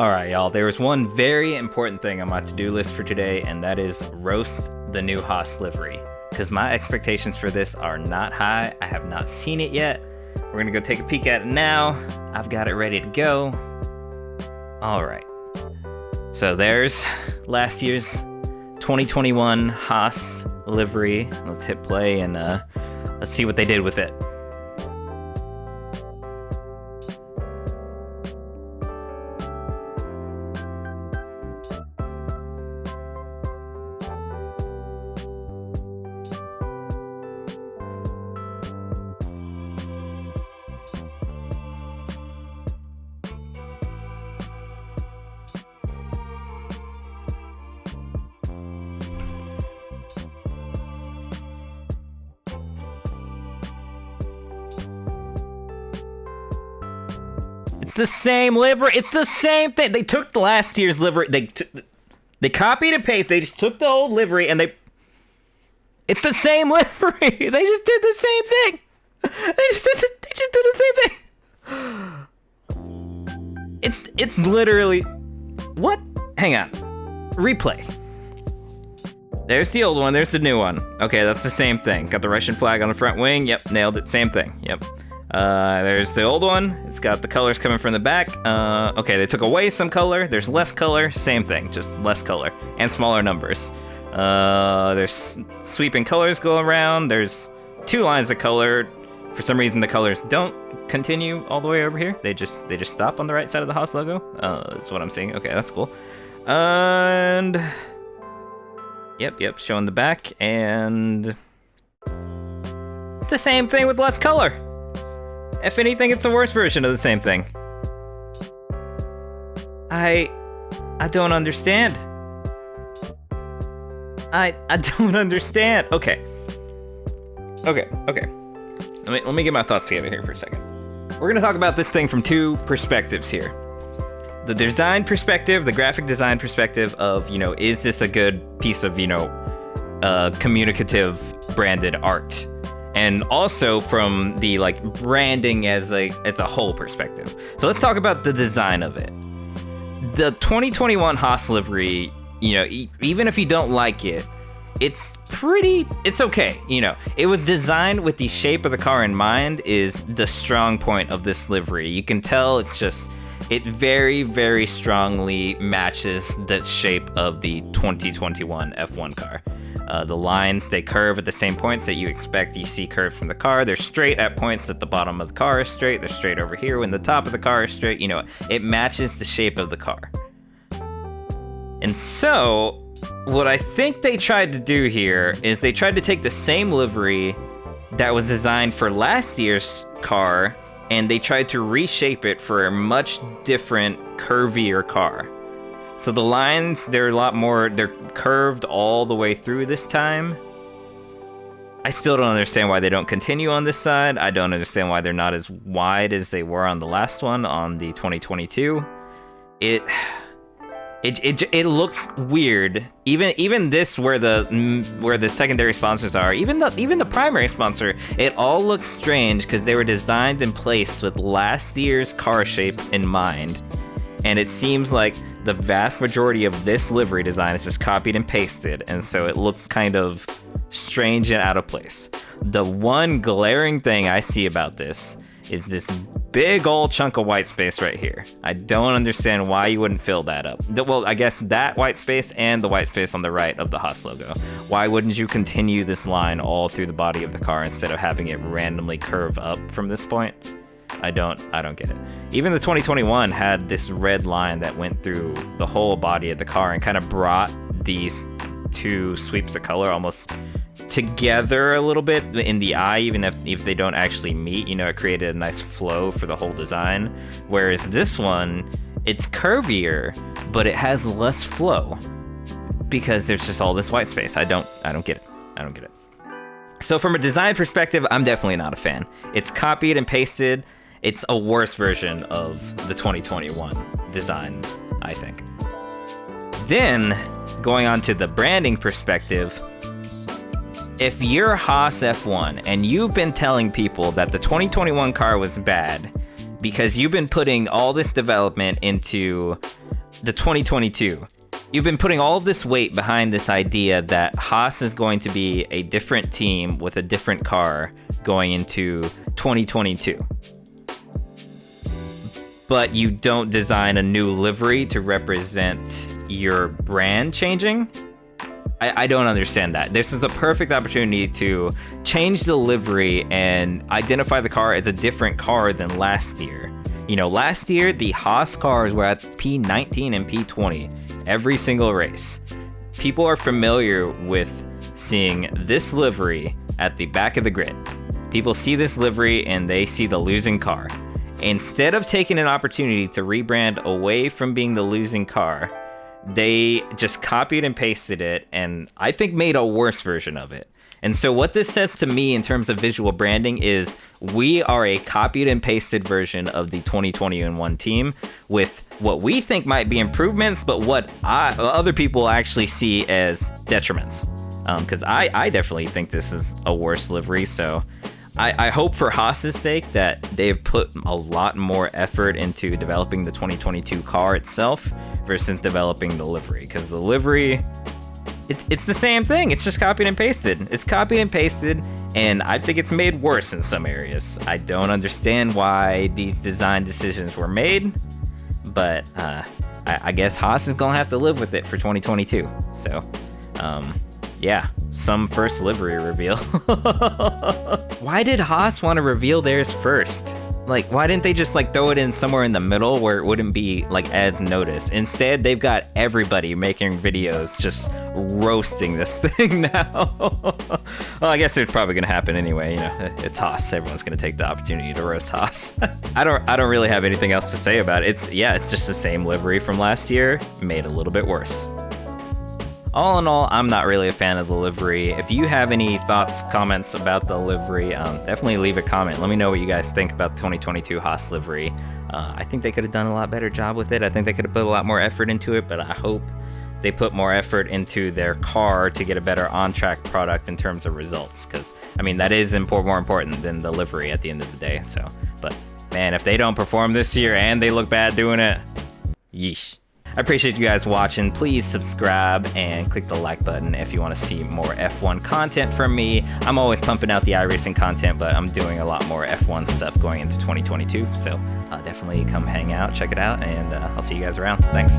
Alright, y'all, there was one very important thing on my to-do list for today, and that is roast the new HAAS livery. Because my expectations for this are not high. I have not seen it yet. We're gonna go take a peek at it now. I've got it ready to go. Alright. So there's last year's 2021 HAAS livery. Let's hit play and let's see what they did with it. It's the same livery. It's the same thing. They took the last year's livery. They copied and pasted. They just took the old livery and it's the same livery. They just did the same thing. They just did the same thing. It's literally what? Hang on. Replay. There's the old one. There's the new one. Okay, that's the same thing. Got the Russian flag on the front wing. Yep, nailed it. Same thing. Yep. There's the old one. It's got the colors coming from the back. Okay, they took away some color. There's less color. Same thing, just less color and smaller numbers. There's sweeping colors go around. There's 2 lines of color. For some reason, the colors don't continue all the way over here. They just stop on the right side of the HAAS logo. That's what I'm seeing. Okay, that's cool. And yep, showing the back, and it's the same thing with less color. If anything, it's a worse version of the same thing. I don't understand. I don't understand. Okay. Let me get my thoughts together here for a second. We're gonna talk about this thing from 2 perspectives here. The design perspective, the graphic design perspective of, is this a good piece of, communicative branded art? And also from the branding as a whole perspective. So let's talk about the design of it. The 2021 HAAS livery, even if you don't like it, it's okay. It was designed with the shape of the car in mind is the strong point of this livery. You can tell it very, very strongly matches the shape of the 2021 F1 car. The lines, they curve at the same points that you see curved from the car. They're straight at points at the bottom of the car is straight. They're straight over here when the top of the car is straight. It matches the shape of the car. And so, what I think they tried to do here is they tried to take the same livery that was designed for last year's car, and they tried to reshape it for a much different, curvier car. So the lines, they're curved all the way through this time. I still don't understand why they don't continue on this side. I don't understand why they're not as wide as they were on the last one, on the 2022. It looks weird. Even this, where the secondary sponsors are, even the primary sponsor, it all looks strange because they were designed and placed with last year's car shape in mind. And it seems like the vast majority of this livery design is just copied and pasted, and so it looks kind of strange and out of place. The one glaring thing I see about this is this big old chunk of white space right here. I don't understand why you wouldn't fill that up. Well, I guess that white space and the white space on the right of the HAAS logo. Why wouldn't you continue this line all through the body of the car instead of having it randomly curve up from this point? I don't get it. Even the 2021 had this red line that went through the whole body of the car and kind of brought these 2 sweeps of color almost together a little bit in the eye, even if they don't actually meet. It created a nice flow for the whole design. Whereas this one, it's curvier, but it has less flow because there's just all this white space. I don't get it. I don't get it. So from a design perspective, I'm definitely not a fan. It's copied and pasted. It's a worse version of the 2021 design, I think. Then, going on to the branding perspective, if you're HAAS F1 and you've been telling people that the 2021 car was bad because you've been putting all this development into the 2022. You've been putting all of this weight behind this idea that HAAS is going to be a different team with a different car going into 2022. But you don't design a new livery to represent your brand changing? I don't understand that. This is a perfect opportunity to change the livery and identify the car as a different car than last year. You know, last year, the HAAS cars were at P19 and P20 every single race. People are familiar with seeing this livery at the back of the grid. People see this livery and they see the losing car. Instead of taking an opportunity to rebrand away from being the losing car, they just copied and pasted it and I think made a worse version of it. And so what this says to me in terms of visual branding is we are a copied and pasted version of the 2021 team with what we think might be improvements, but what other people actually see as detriments. Because I definitely think this is a worse livery. So I hope for HAAS's sake that they've put a lot more effort into developing the 2022 car itself versus developing the livery. Because the livery, it's the same thing. It's just copied and pasted. It's copied and pasted, and I think it's made worse in some areas. I don't understand why these design decisions were made, but I guess HAAS is gonna have to live with it for 2022. So, yeah, some first livery reveal. Why did HAAS want to reveal theirs first? Like, why didn't they just like throw it in somewhere in the middle where it wouldn't be like as noticed? Instead, they've got everybody making videos just roasting this thing now. Well, I guess it's probably gonna happen anyway. You know, it's HAAS. Everyone's gonna take the opportunity to roast HAAS. I don't really have anything else to say about it. It's just the same livery from last year, made a little bit worse. All in all, I'm not really a fan of the livery. If you have any thoughts, comments about the livery, definitely leave a comment. Let me know what you guys think about the 2022 HAAS livery. I think they could have done a lot better job with it. I think they could have put a lot more effort into it, but I hope they put more effort into their car to get a better on-track product in terms of results. Because, I mean, that is more important than the livery at the end of the day. So, but man, if they don't perform this year and they look bad doing it, yeesh. I appreciate you guys watching. Please subscribe and click the like button if you want to see more F1 content from me. I'm always pumping out the iRacing content, but I'm doing a lot more F1 stuff going into 2022. So definitely come hang out, check it out, and I'll see you guys around. Thanks.